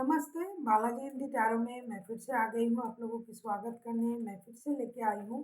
नमस्ते, बालाजी हिंदी टैरो में मैं फिर से आ गई हूँ आप लोगों की स्वागत करने। मैं फिर से लेके आई हूँ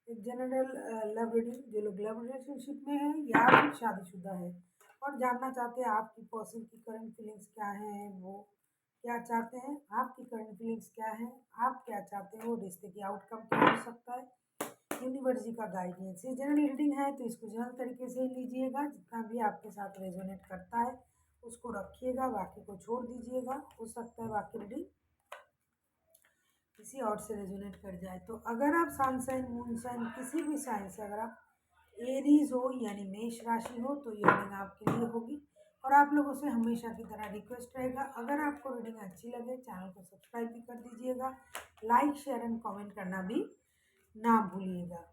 एक जनरल लव रीडिंग। जो लोग लव रिलेशनशिप में है या फिर शादीशुदा है और जानना चाहते हैं आपकी पर्सन की करंट फीलिंग्स क्या हैं, वो क्या चाहते हैं, आपकी करंट फीलिंग्स क्या है, आप क्या चाहते हो, रिश्ते की आउटकम क्या हो सकता है, यूनिवर्स जी का गाइडेंस। ये जनरल रीडिंग है तो इसको जनरल तरीके से ही लीजिएगा। जितना भी आपके साथ रेजोनेट करता है उसको रखिएगा, बाकी को छोड़ दीजिएगा। हो सकता है बाकी रीडिंग किसी और से रेजोनेट कर जाए। तो अगर आप सन साइन, मून साइन, किसी भी साइन से अगर आप एरीज हो यानी मेष राशि हो तो ये रीडिंग आपके लिए होगी। और आप लोगों से हमेशा की तरह रिक्वेस्ट रहेगा, अगर आपको रीडिंग अच्छी लगे चैनल को सब्सक्राइब भी कर दीजिएगा, लाइक शेयर एंड कमेंट करना भी ना भूलिएगा।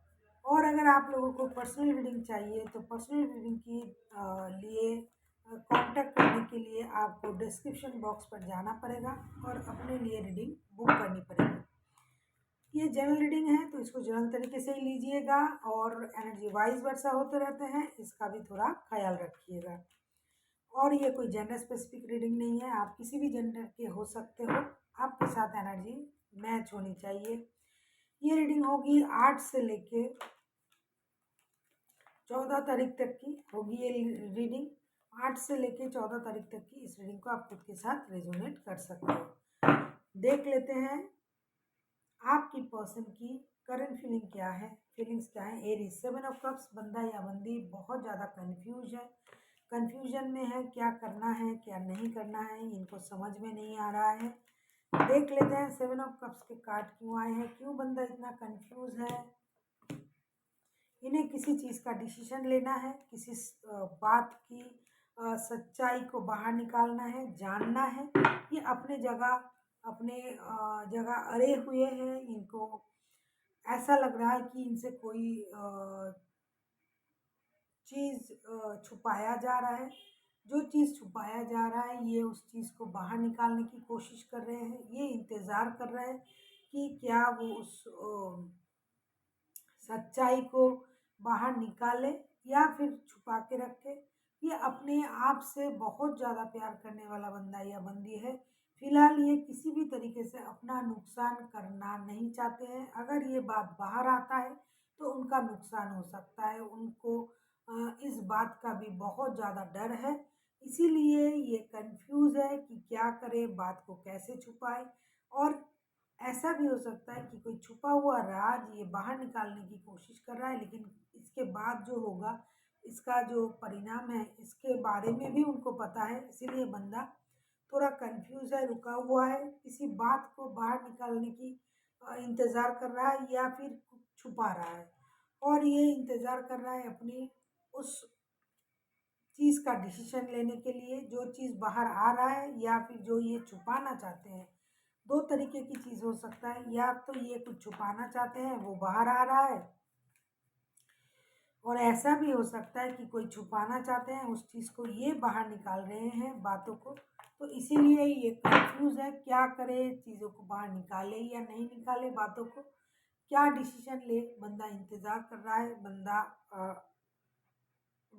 और अगर आप लोगों को पर्सनल रीडिंग चाहिए तो पर्सनल रीडिंग के लिए कांटेक्ट करने के लिए आपको डिस्क्रिप्शन बॉक्स पर जाना पड़ेगा और अपने लिए रीडिंग बुक करनी पड़ेगी। ये जनरल रीडिंग है तो इसको जनरल तरीके से ही लीजिएगा और एनर्जी वाइज वर्षा होते रहते हैं, इसका भी थोड़ा ख्याल रखिएगा। और ये कोई जेंडर स्पेसिफिक रीडिंग नहीं है, आप किसी भी जेंडर के हो सकते हो, आपके साथ एनर्जी मैच होनी चाहिए। ये रीडिंग होगी 8 से लेके 14 तारीख तक की होगी। ये रीडिंग 8 से लेके 14 तारीख तक की इस रीडिंग को आप खुद के साथ रेजोनेट कर सकते हो। देख लेते हैं आपकी पर्सन की करंट फीलिंग क्या है, फीलिंग्स क्या है। एरीज 7 ऑफ कप्स, बंदा या बंदी बहुत ज़्यादा कंफ्यूज है, कंफ्यूजन में है, क्या करना है क्या नहीं करना है इनको समझ में नहीं आ रहा है। देख लेते हैं 7 ऑफ कप्स के कार्ड क्यों आए हैं, क्यों बंदा इतना कंफ्यूज है। इन्हें किसी चीज़ का डिसीजन लेना है, किसी बात की सच्चाई को बाहर निकालना है, जानना है। ये अपने जगह अड़े हुए हैं। इनको ऐसा लग रहा है कि इनसे कोई चीज़ छुपाया जा रहा है। जो चीज़ छुपाया जा रहा है ये उस चीज़ को बाहर निकालने की कोशिश कर रहे हैं। ये इंतज़ार कर रहे हैं कि क्या वो उस सच्चाई को बाहर निकाले या फिर छुपा के रखे। ये अपने आप से बहुत ज़्यादा प्यार करने वाला बंदा या बंदी है। फिलहाल ये किसी भी तरीके से अपना नुकसान करना नहीं चाहते हैं। अगर ये बात बाहर आता है तो उनका नुकसान हो सकता है। उनको इस बात का भी बहुत ज़्यादा डर है, इसीलिए ये कंफ्यूज है कि क्या करे, बात को कैसे छुपाए। और ऐसा भी हो सकता है कि कोई छुपा हुआ राज ये बाहर निकालने की कोशिश कर रहा है, लेकिन इसके बाद जो होगा, इसका जो परिणाम है इसके बारे में भी उनको पता है। इसीलिए बंदा थोड़ा कंफ्यूज है, रुका हुआ है, किसी बात को बाहर निकालने की इंतज़ार कर रहा है या फिर छुपा रहा है। और ये इंतज़ार कर रहा है अपनी उस चीज़ का डिसीजन लेने के लिए, जो चीज़ बाहर आ रहा है या फिर जो ये छुपाना चाहते हैं। दो तरीके की चीज़ हो सकता है, या तो ये कुछ छुपाना चाहते हैं वो बाहर आ रहा है, और ऐसा भी हो सकता है कि कोई छुपाना चाहते हैं उस चीज़ को ये बाहर निकाल रहे हैं बातों को। तो इसीलिए ये कंफ्यूज है, क्या करे, चीज़ों को बाहर निकाले या नहीं निकाले, बातों को क्या डिसीजन ले। बंदा इंतज़ार कर रहा है, बंदा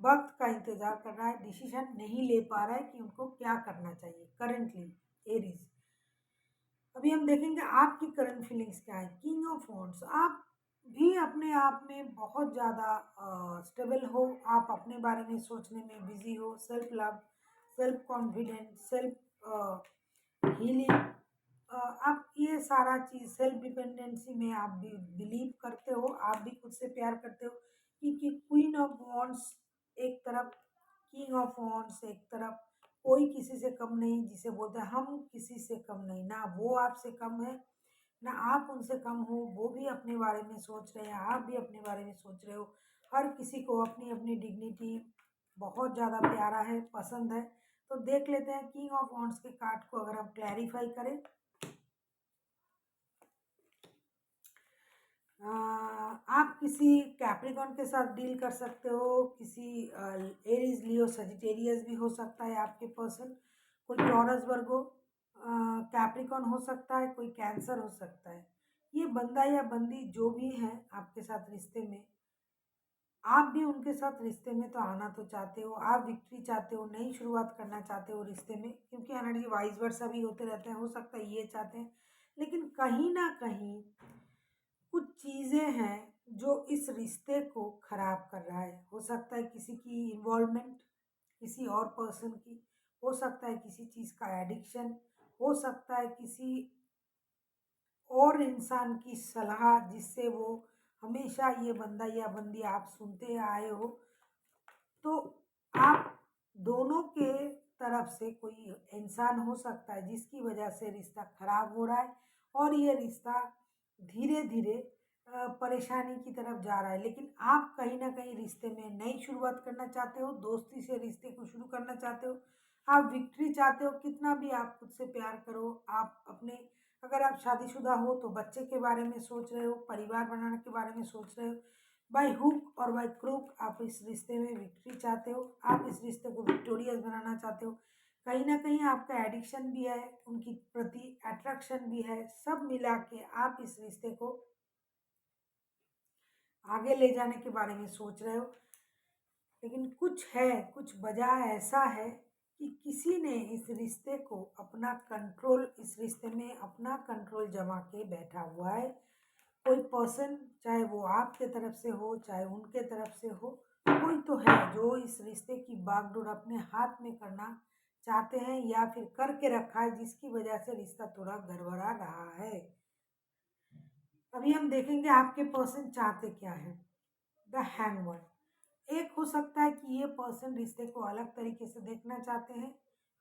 वक्त का इंतज़ार कर रहा है, डिसीजन नहीं ले पा रहा है कि उनको क्या करना चाहिए करंटली। एरीज, अभी हम देखेंगे आपकी करंट फीलिंग्स क्या है। किंग ऑफ वॉन्ड्स, आप भी अपने आप में बहुत ज़्यादा स्टेबल हो, आप अपने बारे में सोचने में बिजी हो, self love, self confidence, self healing, आप ये सारा चीज़ सेल्फ डिपेंडेंसी में आप भी बिलीव करते हो, आप भी खुद से प्यार करते हो। क्योंकि क्वीन ऑफ वॉन्ड्स एक तरफ, किंग ऑफ वॉन्ड्स एक तरफ, कोई किसी से कम नहीं, जिसे बोलते हैं हम किसी से कम नहीं, ना वो आपसे कम है ना आप उनसे कम हो। वो भी अपने बारे में सोच रहे हैं, आप भी अपने बारे में सोच रहे हो। हर किसी को अपनी अपनी डिग्निटी बहुत ज़्यादा प्यारा है, पसंद है। तो देख लेते हैं किंग ऑफ वॉन्ड्स के कार्ड को अगर हम क्लैरिफाई करें। आप किसी कैप्रिकॉन के साथ डील कर सकते हो, किसी एरीज, लियो, सजिटेरियस भी हो सकता है आपके पर्सन, कोई टॉरस, वर्गो, कैप्रिकॉन हो सकता है, कोई कैंसर हो सकता है। ये बंदा या बंदी जो भी है आपके साथ रिश्ते में, आप भी उनके साथ रिश्ते में तो आना तो चाहते हो, आप विक्ट्री चाहते हो, नई शुरुआत करना चाहते हो रिश्ते में, क्योंकि एनर्जी वाइस वर्सा भी होते रहते हैं, हो सकता है ये चाहते हैं। लेकिन कहीं न कहीं कुछ चीज़ें हैं जो इस रिश्ते को खराब कर रहा है। हो सकता है किसी की इन्वॉल्वमेंट, किसी और पर्सन की, हो सकता है किसी चीज़ का एडिक्शन, हो सकता है किसी और इंसान की सलाह जिससे वो हमेशा ये बंदा या बंदी आप सुनते आए हो। तो आप दोनों के तरफ से कोई इंसान हो सकता है जिसकी वजह से रिश्ता खराब हो रहा है, और ये रिश्ता धीरे-धीरे परेशानी की तरफ जा रहा है। लेकिन आप कहीं न कहीं रिश्ते में नई शुरुआत करना चाहते हो, दोस्ती से रिश्ते को शुरू करना चाहते हो, आप विक्ट्री चाहते हो, कितना भी आप खुद से प्यार करो, आप अपने, अगर आप शादीशुदा हो तो बच्चे के बारे में सोच रहे हो, परिवार बनाने के बारे में सोच रहे हो। बाय हुक और बाय क्रूक आप इस रिश्ते में विक्ट्री चाहते हो, आप इस रिश्ते को विक्टोरियस बनाना चाहते हो। कहीं न कहीं आपका एडिक्शन भी है, उनकी प्रति अट्रैक्शन भी है, सब मिला के आप इस रिश्ते को आगे ले जाने के बारे में सोच रहे हो। लेकिन कुछ है, कुछ वजह ऐसा है कि किसी ने इस रिश्ते को अपना कंट्रोल, इस रिश्ते में अपना कंट्रोल जमा के बैठा हुआ है। कोई पर्सन, चाहे वो आपके तरफ से हो, चाहे उनके तरफ से हो, कोई तो है जो इस रिश्ते की बागडोर अपने हाथ में करना चाहते हैं या फिर करके रखा है, जिसकी वजह से रिश्ता थोड़ा गड़बड़ा रहा है। अभी हम देखेंगे आपके पर्सन चाहते क्या है। द हैंगमैन, एक हो सकता है कि ये पर्सन रिश्ते को अलग तरीके से देखना चाहते हैं,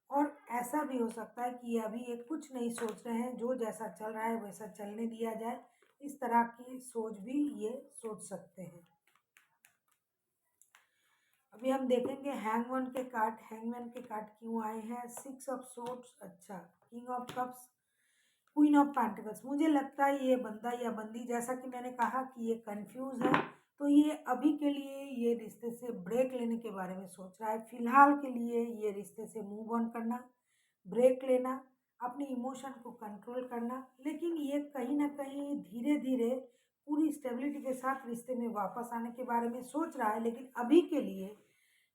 और ऐसा भी हो सकता है कि ये अभी ये कुछ नहीं सोच रहे हैं, जो जैसा चल रहा है वैसा चलने दिया जाए, इस तरह की सोच भी ये सोच सकते हैं। अभी हम देखेंगे हैंगमैन के कार्ड क्यों आए हैं। सिक्स ऑफ सोर्ड्स, अच्छा, king of cups, queen of pentacles. मुझे लगता है ये बंदा या बंदी, जैसा कि मैंने कहा कि ये कंफ्यूज है, तो ये अभी के लिए ये रिश्ते से ब्रेक लेने के बारे में सोच रहा है। फिलहाल के लिए ये रिश्ते से मूव ऑन करना, ब्रेक लेना, अपने इमोशन को कंट्रोल करना। लेकिन ये कहीं ना कहीं धीरे धीरे पूरी स्टेबिलिटी के साथ रिश्ते में वापस आने के बारे में सोच रहा है। लेकिन अभी के लिए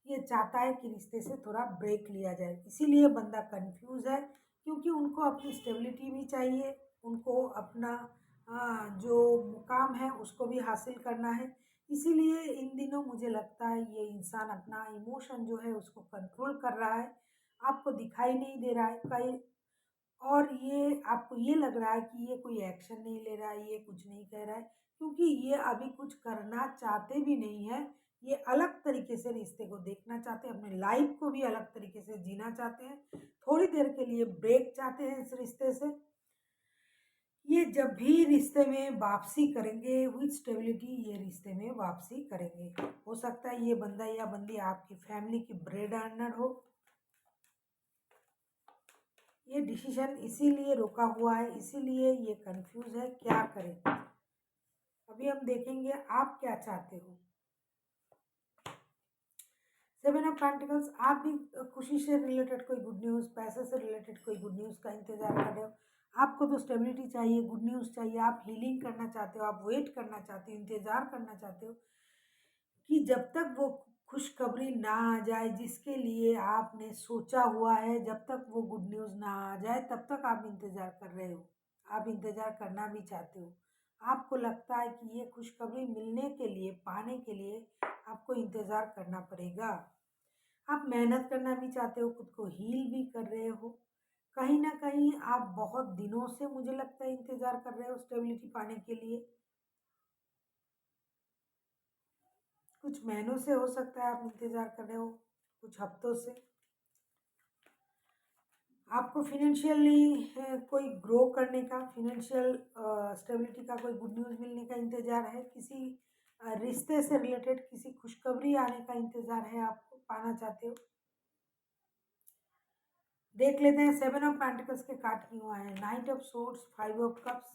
ये चाहता है कि रिश्ते से थोड़ा ब्रेक लिया जाए, इसीलिए बंदा कंफ्यूज है, क्योंकि उनको अपनी स्टेबिलिटी भी चाहिए, उनको अपना जो मुकाम है उसको भी हासिल करना है। इसीलिए इन दिनों मुझे लगता है ये इंसान अपना इमोशन जो है उसको कंट्रोल कर रहा है, आपको दिखाई नहीं दे रहा है कहीं, और ये आपको ये लग रहा है कि ये कोई एक्शन नहीं ले रहा है, ये कुछ नहीं कह रहा है, क्योंकि ये अभी कुछ करना चाहते भी नहीं है। ये अलग तरीके से रिश्ते को देखना चाहते हैं, अपने लाइफ को भी अलग तरीके से जीना चाहते हैं, थोड़ी देर के लिए ब्रेक चाहते हैं इस रिश्ते से। ये जब भी रिश्ते में वापसी करेंगे विद स्टेबिलिटी, ये रिश्ते में वापसी करेंगे। हो सकता है ये बंदा या बंदी आपकी फैमिली की ब्रेड अर्नर हो। ये डिसीजन इसीलिए रुका हुआ है, इसीलिए ये कंफ्यूज है, क्या करें। अभी हम देखेंगे आप क्या चाहते हो। सेवन ऑफ पेंटिकल्स, आप भी खुशी से रिलेटेड कोई गुड न्यूज़, पैसे से रिलेटेड कोई गुड न्यूज़ का इंतजार कर रहे हो। आपको तो स्टेबिलिटी चाहिए, गुड न्यूज़ चाहिए, आप हीलिंग करना चाहते हो, आप वेट करना चाहते हो, इंतजार करना चाहते हो कि जब तक वो खुशखबरी ना आ जाए जिसके लिए आपने सोचा हुआ है, जब तक वो गुड न्यूज़ ना आ जाए तब तक आप इंतज़ार कर रहे हो, आप इंतज़ार करना भी चाहते हो। आपको लगता है कि ये खुशखबरी मिलने के लिए, पाने के लिए आपको इंतज़ार करना पड़ेगा। आप मेहनत करना भी चाहते हो, खुद को हील भी कर रहे हो। कहीं न कहीं आप बहुत दिनों से, मुझे लगता है, इंतज़ार कर रहे हो स्टेबिलिटी पाने के लिए। कुछ महीनों से हो सकता है आप इंतज़ार कर रहे हो, कुछ हफ्तों से। आपको फ़ाइनेंशियली कोई ग्रो करने का, फ़ाइनेंशियल स्टेबिलिटी का कोई गुड न्यूज़ मिलने का इंतज़ार है, किसी रिश्ते से रिलेटेड किसी खुशखबरी आने का इंतज़ार है, आपको पाना चाहते हो। देख लेते हैं सेवन ऑफ पेंटिकल्स के कार्ड क्यों आए हैं। Night of swords, five of cups,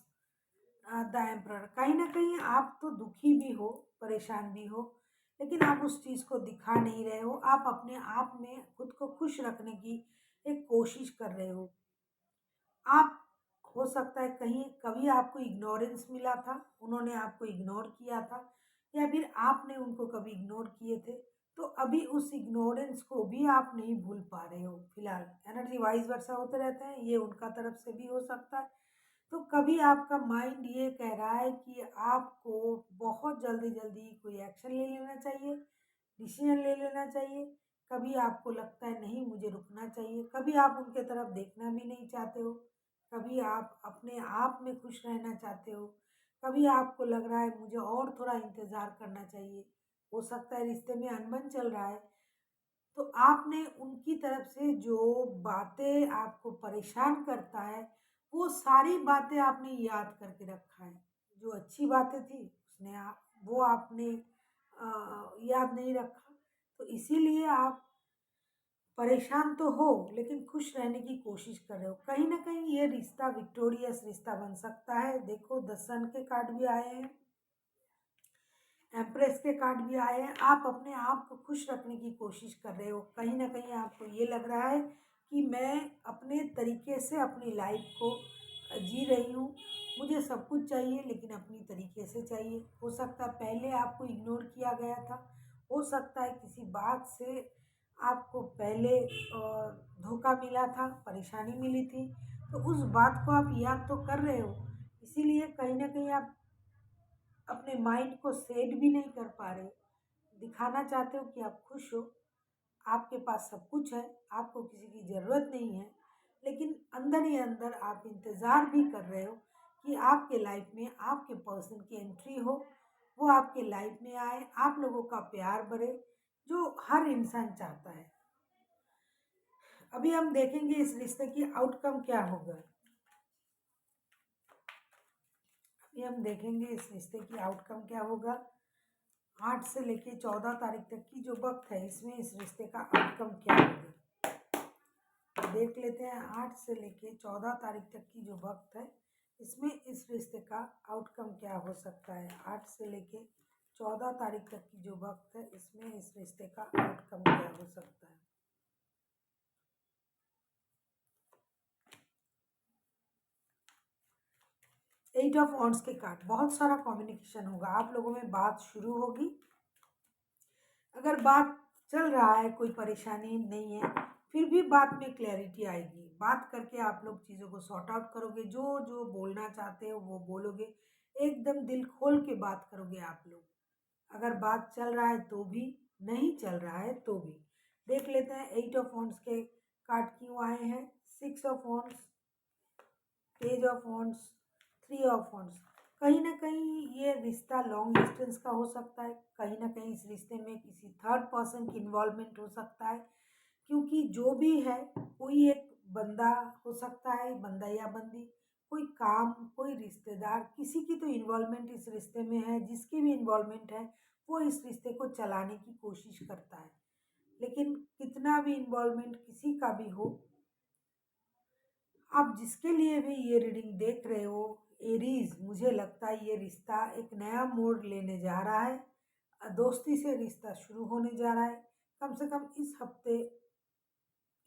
the emperor. कहीं ना कहीं आप तो दुखी भी हो, परेशान भी हो, लेकिन आप उस चीज़ को दिखा नहीं रहे हो। आप अपने आप में खुद को खुश रखने की एक कोशिश कर रहे हो। आप, हो सकता है कहीं कभी आपको इग्नोरेंस मिला था, उन्होंने आपको इग्नोर किया था, या फिर आपने उनको कभी इग्नोर किए थे, तो अभी उस इग्नोरेंस को भी आप नहीं भूल पा रहे हो फिलहाल। एनर्जी वाइस वर्सा होते रहते हैं, ये उनका तरफ से भी हो सकता है। तो कभी आपका माइंड ये कह रहा है कि आपको बहुत जल्दी जल्दी कोई एक्शन ले लेना चाहिए, डिसीजन ले लेना चाहिए। कभी आपको लगता है नहीं मुझे रुकना चाहिए, कभी आप उनके तरफ देखना भी नहीं चाहते हो, कभी आप अपने आप में खुश रहना चाहते हो, कभी आपको लग रहा है मुझे और थोड़ा इंतज़ार करना चाहिए। हो सकता है रिश्ते में अनबन चल रहा है, तो आपने उनकी तरफ से जो बातें आपको परेशान करता है, वो सारी बातें आपने याद करके रखा है। जो अच्छी बातें थी उसने वो आपने याद नहीं रखा। तो इसीलिए आप परेशान तो हो लेकिन खुश रहने की कोशिश कर रहे हो। कहीं न कहीं ये रिश्ता विक्टोरियस रिश्ता बन सकता है। देखो, द सन के कार्ड भी आए हैं, एम्प्रेस के कार्ड भी आए हैं। आप अपने आप को खुश रखने की कोशिश कर रहे हो। कहीं न कहीं आपको ये लग रहा है कि मैं अपने तरीके से अपनी लाइफ को जी रही हूँ। मुझे सब कुछ चाहिए लेकिन अपनी तरीके से चाहिए। हो सकता है पहले आपको इग्नोर किया गया था। हो सकता है किसी बात से आपको पहले धोखा मिला था, परेशानी मिली थी। तो उस बात को आप याद तो कर रहे हो। इसीलिए कहीं न कहीं आप अपने माइंड को सेट भी नहीं कर पा रहे। दिखाना चाहते हो कि आप खुश हो, आपके पास सब कुछ है, आपको किसी की ज़रूरत नहीं है, लेकिन अंदर ही अंदर आप इंतज़ार भी कर रहे हो कि आपके लाइफ में आपके पर्सन की एंट्री हो, वो आपके लाइफ में आए, आप लोगों का प्यार बढ़े, जो हर इंसान चाहता है। अभी हम देखेंगे इस रिश्ते की आउटकम क्या होगा। अभी हम देखेंगे इस रिश्ते की आउटकम क्या होगा। 8 से लेके 14 तारीख तक की जो वक्त है, इसमें इस रिश्ते का आउटकम क्या होगा देख लेते हैं। 8 से लेके 14 तारीख तक की जो वक्त है, इसमें इस रिश्ते का आउटकम क्या हो सकता है। 8 से लेके 14 तारीख तक की जो वक्त है, इसमें इस रिश्ते का आउटकम क्या हो सकता है। एट ऑफ वॉन्ड्स के कार्ड, बहुत सारा कम्युनिकेशन होगा, आप लोगों में बात शुरू होगी। अगर बात चल रहा है, कोई परेशानी नहीं है, फिर भी बात में क्लैरिटी आएगी। बात करके आप लोग चीज़ों को सॉर्ट आउट करोगे, जो जो बोलना चाहते हो वो बोलोगे, एकदम दिल खोल के बात करोगे आप लोग। अगर बात चल रहा है तो भी, नहीं चल रहा है तो भी। देख लेते हैं एट ऑफ वॉन्ड्स के कार्ड क्यों आए हैं। 6 of wands, page of wands, 3 of wands. कहीं ना कहीं ये रिश्ता लॉन्ग डिस्टेंस का हो सकता है। कहीं ना कहीं इस रिश्ते में किसी थर्ड पर्सन की इन्वॉल्वमेंट हो सकता है, क्योंकि जो भी है, कोई एक बंदा हो सकता है, बंदा या बंदी, कोई काम, कोई रिश्तेदार, किसी की तो इन्वॉल्वमेंट इस रिश्ते में है। जिसकी भी इन्वॉल्वमेंट है वो इस रिश्ते को चलाने की कोशिश करता है। लेकिन कितना भी इन्वॉल्वमेंट किसी का भी हो, आप जिसके लिए भी ये रीडिंग देख रहे हो, एरीज, मुझे लगता है ये रिश्ता एक नया मोड़ लेने जा रहा है। दोस्ती से रिश्ता शुरू होने जा रहा है। कम से कम इस हफ्ते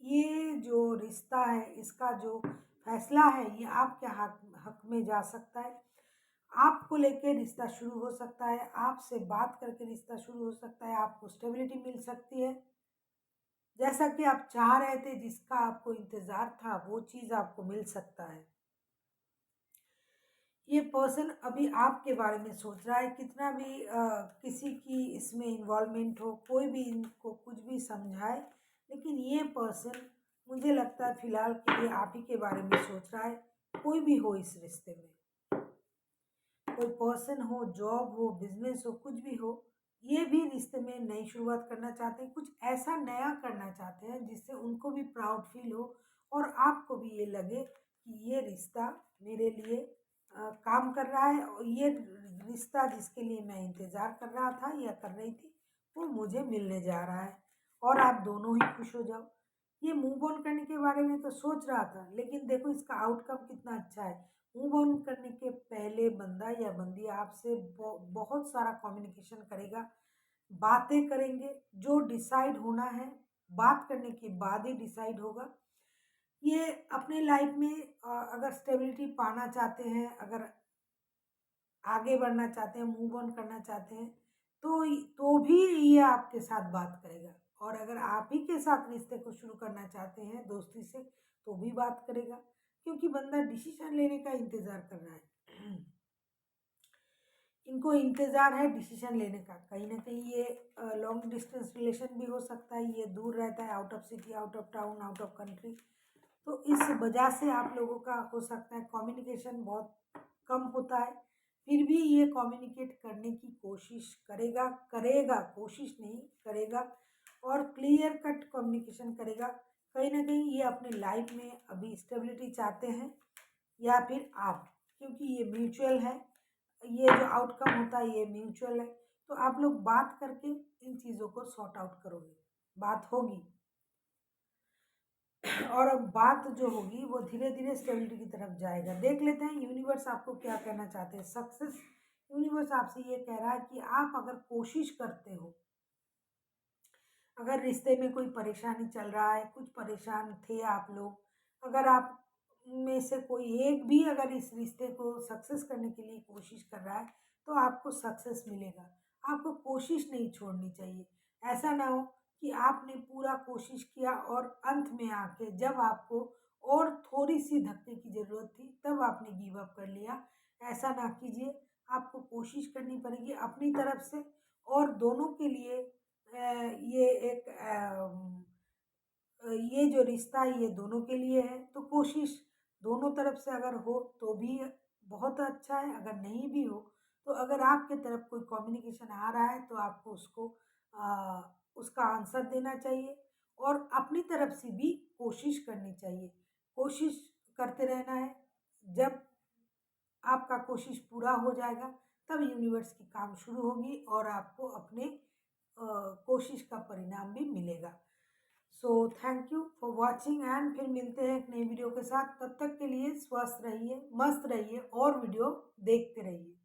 ये जो रिश्ता है, इसका जो फैसला है, ये आपके हक हक में जा सकता है। आपको लेके रिश्ता शुरू हो सकता है, आपसे बात करके रिश्ता शुरू हो सकता है, आपको स्टेबिलिटी मिल सकती है। जैसा कि आप चाह रहे थे, जिसका आपको इंतज़ार था, वो चीज़ आपको मिल सकता है। ये पर्सन अभी आपके बारे में सोच रहा है। कितना भी किसी की इसमें इन्वॉल्वमेंट हो, कोई भी इनको कुछ भी समझाए, लेकिन ये पर्सन, मुझे लगता है फिलहाल के लिए आप ही के बारे में सोच रहा है। कोई भी हो इस रिश्ते में, कोई पर्सन हो, जॉब हो, बिजनेस हो, कुछ भी हो, ये भी रिश्ते में नई शुरुआत करना चाहते हैं। कुछ ऐसा नया करना चाहते हैं जिससे उनको भी प्राउड फील हो और आपको भी ये लगे कि ये रिश्ता मेरे लिए काम कर रहा है, और ये रिश्ता जिसके लिए मैं इंतज़ार कर रहा था या कर रही थी, वो मुझे मिलने जा रहा है, और आप दोनों ही खुश हो जाओ। ये मूव ऑन करने के बारे में तो सोच रहा था, लेकिन देखो इसका आउटकम कितना अच्छा है। मूव ऑन करने के पहले बंदा या बंदी आपसे बहुत सारा कम्युनिकेशन करेगा, बातें करेंगे। जो डिसाइड होना है, बात करने के बाद ही डिसाइड होगा। ये अपने लाइफ में अगर स्टेबिलिटी पाना चाहते हैं, अगर आगे बढ़ना चाहते हैं, मूव ऑन करना चाहते हैं, तो भी ये आपके साथ बात करेगा। और अगर आप ही के साथ रिश्ते को शुरू करना चाहते हैं दोस्ती से, तो भी बात करेगा, क्योंकि बंदा डिसीजन लेने का इंतज़ार कर रहा है। इनको इंतज़ार है डिसीजन लेने का। कहीं न कहीं ये लॉन्ग डिस्टेंस रिलेशन भी हो सकता है, ये दूर रहता है, out of city, out of town, out of country. तो इस वजह से आप लोगों का हो सकता है कम्युनिकेशन बहुत कम होता है। फिर भी ये कम्युनिकेट करने की कोशिश करेगा, कोशिश नहीं करेगा, और क्लियर कट कम्युनिकेशन करेगा। कहीं न कहीं ये अपनी लाइफ में अभी स्टेबिलिटी चाहते हैं, या फिर आप, क्योंकि ये म्यूचुअल है, ये जो आउटकम होता है ये म्यूचुअल है। तो आप लोग बात करके इन चीज़ों को सॉर्ट आउट करोगे, बात होगी। और अब बात जो होगी वो धीरे धीरे स्टेबिलिटी की तरफ जाएगा। देख लेते हैं यूनिवर्स आपको क्या कहना चाहते हैं। सक्सेस, यूनिवर्स आपसे ये कह रहा है कि आप अगर कोशिश करते हो, अगर रिश्ते में कोई परेशानी चल रहा है, कुछ परेशान थे आप लोग, अगर आप में से कोई एक भी अगर इस रिश्ते को सक्सेस करने के लिए कोशिश कर रहा है, तो आपको सक्सेस मिलेगा। आपको कोशिश नहीं छोड़नी चाहिए। ऐसा ना हो कि आपने पूरा कोशिश किया और अंत में आके जब आपको और थोड़ी-सी धक्के की ज़रूरत थी, तब आपने गिव अप कर लिया। ऐसा ना कीजिए, आपको कोशिश करनी पड़ेगी अपनी तरफ से, और दोनों के लिए ये एक ये जो रिश्ता है ये दोनों के लिए है। तो कोशिश दोनों तरफ से अगर हो तो भी बहुत अच्छा है, अगर नहीं भी हो तो अगर आपके तरफ कोई कम्युनिकेशन आ रहा है तो आपको उसको उसका आंसर देना चाहिए, और अपनी तरफ से भी कोशिश करनी चाहिए। कोशिश करते रहना है। जब आपका कोशिश पूरा हो जाएगा, तब यूनिवर्स की काम शुरू होगी और आपको अपने कोशिश का परिणाम भी मिलेगा। So thank you for watching, and फिर मिलते हैं एक नई वीडियो के साथ। तब तक के लिए स्वस्थ रहिए, मस्त रहिए और वीडियो देखते रहिए।